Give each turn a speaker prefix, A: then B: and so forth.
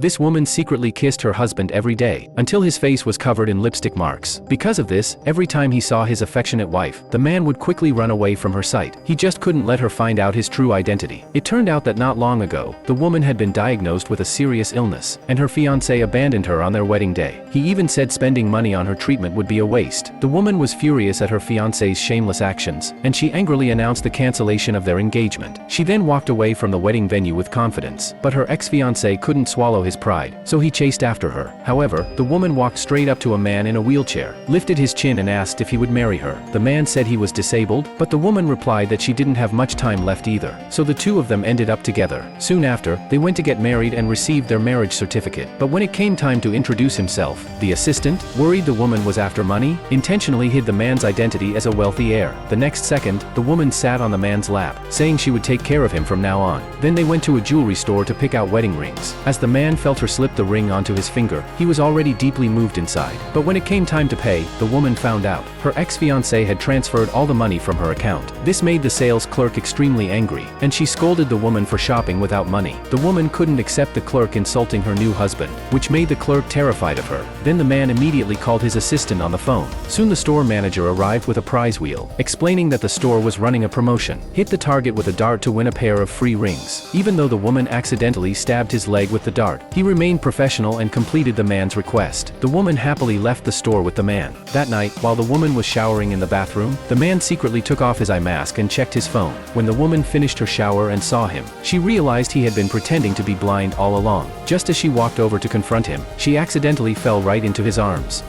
A: This woman secretly kissed her husband every day, until his face was covered in lipstick marks. Because of this, every time he saw his affectionate wife, the man would quickly run away from her sight. He just couldn't let her find out his true identity. It turned out that not long ago, the woman had been diagnosed with a serious illness, and her fiancé abandoned her on their wedding day. He even said spending money on her treatment would be a waste. The woman was furious at her fiancé's shameless actions, and she angrily announced the cancellation of their engagement. She then walked away from the wedding venue with confidence, but her ex-fiancé couldn't swallow his pride, so he chased after her. However, the woman walked straight up to a man in a wheelchair, lifted his chin and asked if he would marry her. The man said he was disabled, but the woman replied that she didn't have much time left either, so the two of them ended up together. Soon after, they went to get married and received their marriage certificate. But when it came time to introduce himself, the assistant, worried the woman was after money, intentionally hid the man's identity as a wealthy heir. The next second, the woman sat on the man's lap, saying she would take care of him from now on. Then they went to a jewelry store to pick out wedding rings. As the man felt her slip the ring onto his finger, he was already deeply moved inside. But when it came time to pay, the woman found out. Her ex-fiancé had transferred all the money from her account. This made the sales clerk extremely angry, and she scolded the woman for shopping without money. The woman couldn't accept the clerk insulting her new husband, which made the clerk terrified of her. Then the man immediately called his assistant on the phone. Soon the store manager arrived with a prize wheel, explaining that the store was running a promotion. Hit the target with a dart to win a pair of free rings. Even though the woman accidentally stabbed his leg with the dart, he remained professional and completed the man's request. The woman happily left the store with the man. That night, while the woman was showering in the bathroom, the man secretly took off his eye mask and checked his phone. When the woman finished her shower and saw him, she realized he had been pretending to be blind all along. Just as she walked over to confront him, she accidentally fell right into his arms.